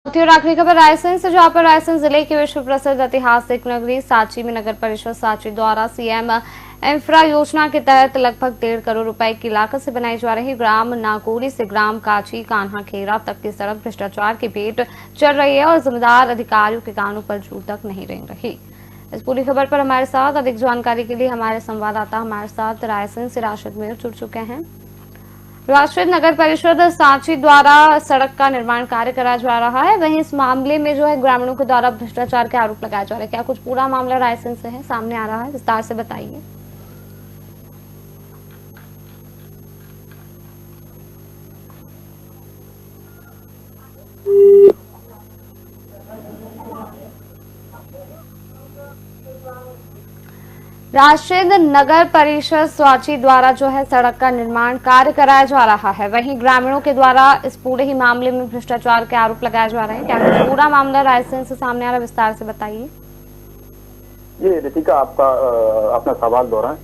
और आखिरी खबर रायसेन से, जहां पर रायसेन जिले की विश्व प्रसिद्ध ऐतिहासिक नगरी सांची में नगर परिषद सांची द्वारा सीएम इंफ्रा योजना के तहत लगभग 1.5 करोड़ रुपए की लागत से बनाई जा रही ग्राम नागोरी से ग्राम काची कान्हा खेरा तक की सड़क भ्रष्टाचार की भेंट चढ़ रही है और जिम्मेदार अधिकारियों के कानों पर जू तक नहीं रेंग रही। इस पूरी खबर पर हमारे साथ अधिक जानकारी के लिए हमारे संवाददाता हमारे साथ रायसेन से राशिद मीर जुड़ चुके हैं। राष्ट्रीय नगर परिषद सांची द्वारा सड़क का निर्माण कार्य कराया जा रहा है, वहीं इस मामले में जो है ग्रामीणों के द्वारा भ्रष्टाचार के आरोप लगाए जा रहे हैं। क्या कुछ पूरा मामला रायसेन से है सामने आ रहा है, विस्तार से बताइए। राष्ट्रीय नगर परिषद सांची द्वारा जो है सड़क का निर्माण कार्य कराया जा रहा है, वहीं ग्रामीणों के द्वारा इस पूरे ही मामले में भ्रष्टाचार के आरोप लगाए जा रहे हैं। क्या कुछ पूरा मामला रायसेन से सामने आ रहा है, विस्तार से बताइए। जी रितिका, आपका अपना सवाल दोहराएं।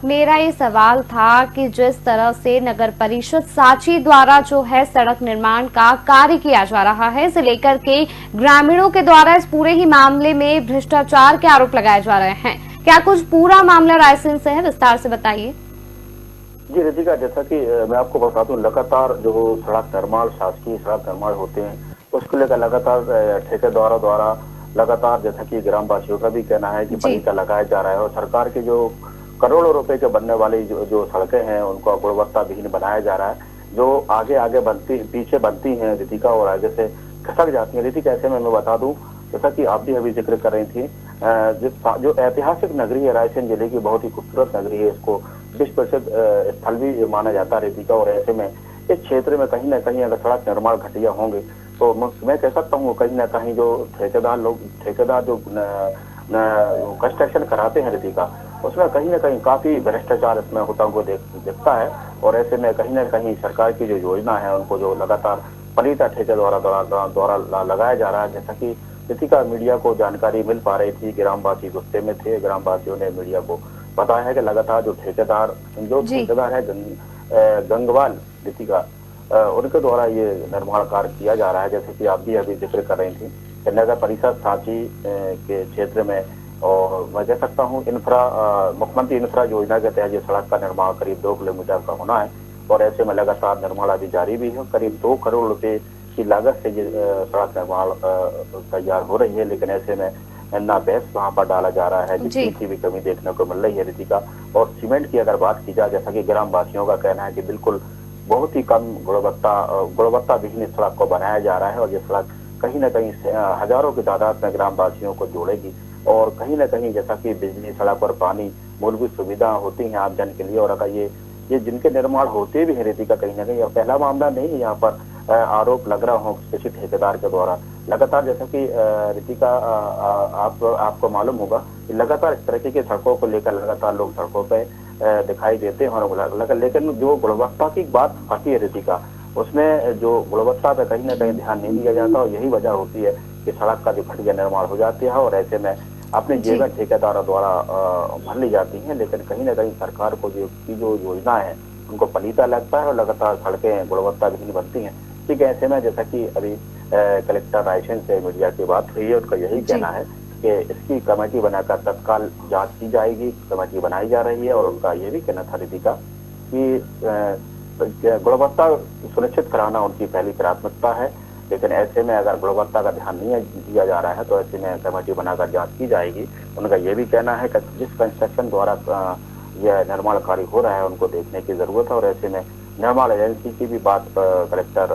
मेरा ये सवाल था कि जिस तरह से नगर परिषद सांची द्वारा जो है सड़क निर्माण का कार्य किया जा रहा है, इसे लेकर के ग्रामीणों के द्वारा इस पूरे ही मामले में भ्रष्टाचार के आरोप लगाए जा रहे हैं। क्या कुछ पूरा मामला रायसेन से है, विस्तार से बताइए। जी रितिका, जैसा कि मैं आपको बता दूं, लगातार जो सड़क निर्माण, शासकीय सड़क निर्माण होते हैं, उसको लेकर लगातार ठेकेदारों द्वारा लगातार, जैसा कि ग्रामवासियों का भी कहना है कि पलीता लगाया जा रहा है और सरकार के जो करोड़ों रुपए के बनने वाली जो सड़कें हैं उनको गुणवत्ता विहीन बनाया जा रहा है, जो आगे आगे बनती पीछे बनती हैं रितिका और आगे से खसक जाती है। रितिका, ऐसे में मैं बता दूं, जैसा कि आप भी अभी जिक्र कर रही थी, जो ऐतिहासिक नगरी है रायसेन जिले की, बहुत ही खूबसूरत नगरी है, इसको विश्व प्रसिद्ध स्थल भी माना जाता है रितिका। और ऐसे में इस क्षेत्र में कहीं ना कहीं अगर सड़क निर्माण घटिया होंगे तो मैं कह सकता हूँ कहीं ना कहीं जो ठेकेदार जो कंस्ट्रक्शन कराते हैं रितिका, उसमें कहीं ना कहीं काफी भ्रष्टाचार इसमें होता हुआ दिखता है। और ऐसे में कहीं ना कहीं सरकार की जो योजना है उनको जो लगातार पलीता ठेके द्वारा लगाया जा रहा है। जैसा कि रितिका, मीडिया को जानकारी मिल पा रही थी, ग्रामवासी गुस्से में थे, ग्रामवासियों ने मीडिया को बताया है कि लगातार जो ठेकेदार है गंगवाल रितिका, उनके द्वारा ये निर्माण कार्य किया जा रहा है। जैसे कि आप भी अभी जिक्र कर रही थी कि नगर परिषद सांची के क्षेत्र में, और मैं कह सकता हूँ मुख्यमंत्री इंफ्रा योजना के तहत ये सड़क का निर्माण करीब 2 किलोमीटर का होना है और ऐसे में लगातार निर्माण अभी जारी भी है। करीब 2 करोड़ रुपए की लागत से ये सड़क निर्माण तैयार हो रही है, लेकिन ऐसे में ना बेस वहां पर डाला जा रहा है, जिसकी भी कमी देखने को मिल रही है रितिका। और सीमेंट की अगर बात की जाए, जैसा कि ग्रामवासियों का कहना है कि बिल्कुल बहुत ही कम गुणवत्ता विहीन सड़क को बनाया जा रहा है और ये सड़क कहीं ना कहीं हजारों की तादाद में ग्रामवासियों को जोड़ेगी और कहीं ना कहीं, जैसा कि बिजली, सड़क और पानी मूलभूत सुविधा होती है आम जन के लिए, और अगर ये जिनके निर्माण होते भी है रितिका, कहीं ना कहीं यह पहला मामला नहीं है यहाँ पर आरोप लग रहा हो किसी ठेकेदार के द्वारा। लगातार, जैसा कि रितिका आपको मालूम होगा कि लगातार इस तरह की सड़कों को लेकर लगातार लोग सड़कों पे दिखाई देते हैं और लेकिन जो गुणवत्ता की बात आती है रितिका, उसमें जो गुणवत्ता पे कहीं ना कहीं ध्यान नहीं दिया जाता और यही वजह होती है कि सड़क का जो घटिया निर्माण हो जाती है और ऐसे में अपने जेब ठेकेदारों द्वारा भर ली जाती है। लेकिन कहीं ना कहीं सरकार को जो योजना है उनको पलीता लगता है और लगातार सड़कें गुणवत्ता विहीन बनती हैं। ठीक है, ऐसे में जैसा कि अभी कलेक्टर रायसेन से मीडिया की बात हुई है, उनका यही कहना है कि इसकी कमेटी बनाकर तत्काल जांच की जाएगी, कमेटी बनाई जा रही है। और उनका ये भी कहना था रितिका कि गुणवत्ता सुनिश्चित कराना उनकी पहली प्राथमिकता है, लेकिन ऐसे में अगर गुणवत्ता का ध्यान नहीं दिया जा रहा है तो ऐसे में कमेटी बनाकर जांच की जाएगी। उनका ये भी कहना है कि जिस कंस्ट्रक्शन द्वारा यह निर्माण कार्य हो रहा है उनको देखने की जरूरत है और ऐसे में निर्माण एजेंसी की भी बात कलेक्टर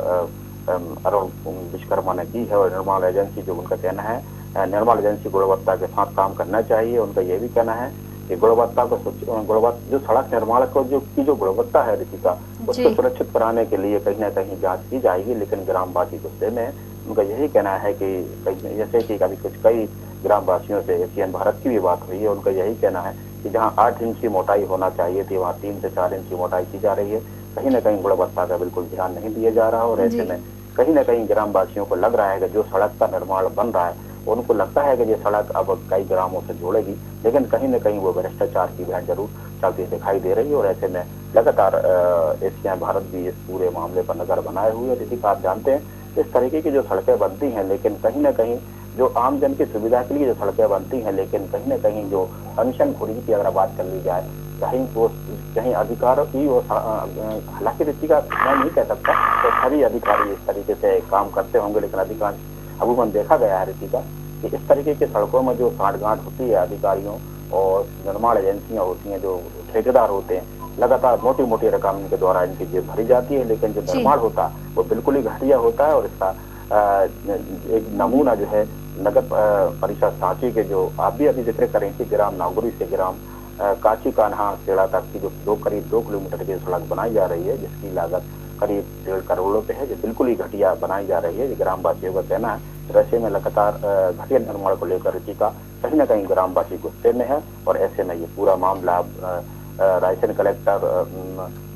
अरुण विश्वकर्मा ने की है और निर्माण एजेंसी, जो उनका कहना है, निर्माण एजेंसी गुणवत्ता के साथ काम करना चाहिए। उनका ये भी कहना है कि जो सड़क निर्माण को जो गुणवत्ता है रितिका, उसको सुरक्षित कराने के लिए कहीं ना कहीं जांच की जाएगी। लेकिन ग्रामवासी गुस्से में, उनका यही कहना है कि जैसे कि अभी कई ग्रामवासियों से एशियन भारत की भी बात हुई है, उनका यही कहना है कि जहाँ 8 इंच की मोटाई होना चाहिए थी वहाँ 3 से 4 इंच की मोटाई की जा रही है। कहीं ना कहीं गुणवत्ता का बिल्कुल ध्यान नहीं दिया जा रहा और ऐसे में कहीं ना कहीं ग्रामवासियों को लग रहा है कि जो सड़क का निर्माण बन रहा है उनको लगता है कि ये सड़क अब कई ग्रामों से जोड़ेगी, लेकिन कहीं न कहीं वो भ्रष्टाचार की भेंट जरूर चलती दिखाई दे रही है। और ऐसे में लगातार एशिया भारत भी इस पूरे मामले पर नजर बनाए हुए है। जैसे आप जानते हैं इस तरीके की जो सड़कें बनती हैं, लेकिन कहीं ना कहीं जो आम जन की सुविधा के लिए जो सड़कें बनती हैं, लेकिन कहीं ना कहीं जो घुरी की अगर बात कर ली जाए, कहीं अधिकार की वो हालांकि रीति का मैं नहीं कह सकता तो सभी अधिकारी इस तरीके से काम करते होंगे, लेकिन अधिकांश अमूमन देखा गया है रीति का कि इस तरीके की सड़कों में जो साठगांठ होती है अधिकारियों और निर्माण एजेंसियां होती हैं, जो ठेकेदार होते हैं, लगातार मोटी मोटी रकम इनके द्वारा इनकी जेब भरी जाती है, लेकिन जो निर्माण होता है वो बिल्कुल ही घटिया होता है। और इसका एक नमूना जो है नगर परिषद सांची के जो आप भी अभी जिक्र करें कि ग्राम नागुरी से ग्राम काची कान्हा खेड़ा तक की जो करीब 2 किलोमीटर की सड़क बनाई जा रही है, जिसकी लागत करीब 1.5 करोड़ रुपए है, जो बिल्कुल ही घटिया बनाई जा रही है। ये ग्रामवासियों का कहना है। ऐसे में लगातार घटिया निर्माण को लेकर रीति का कहीं न कहीं ग्रामवासी गुस्से में है और ऐसे में ये पूरा मामला रायसेन कलेक्टर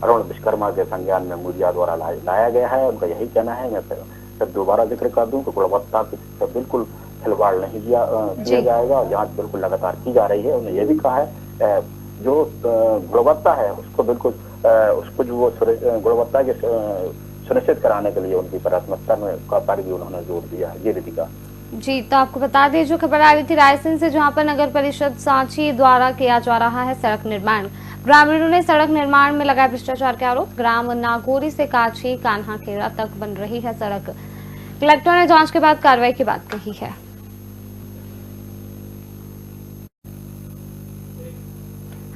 अरुण विश्वकर्मा के संज्ञान में मीडिया द्वारा लाया गया है। उनका यही कहना है, मैं फिर दोबारा जिक्र कर दूं कि गुणवत्ता की बिल्कुल खिलवाड़ नहीं किया जाएगा और जांच बिल्कुल लगातार की जा रही है। उन्होंने ये भी कहा है जो गुणवत्ता है उसको बिल्कुल उसको जो गुणवत्ता के सुनिश्चित कराने के लिए उनकी प्राथमिकता का पर भी उन्होंने जोर दिया है। ये रीतिका जी, तो आपको बता दें जो खबर आई थी रायसेन से, जहां पर नगर परिषद सांची द्वारा किया जा रहा है सड़क निर्माण। ग्रामीणों ने सड़क निर्माण में लगाए भ्रष्टाचार के आरोप। ग्राम नागोरी से काची कान्हा खेड़ा तक बन रही है सड़क। कलेक्टर ने जांच के बाद कार्रवाई की बात कही है।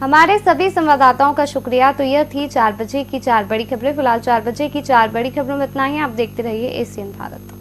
हमारे सभी संवाददाताओं का शुक्रिया। तो यह थी 4 बजे की 4 बड़ी खबरें। फिलहाल 4 बजे की 4 बड़ी खबरों में इतना ही। आप देखते रहिए एशियन भारत।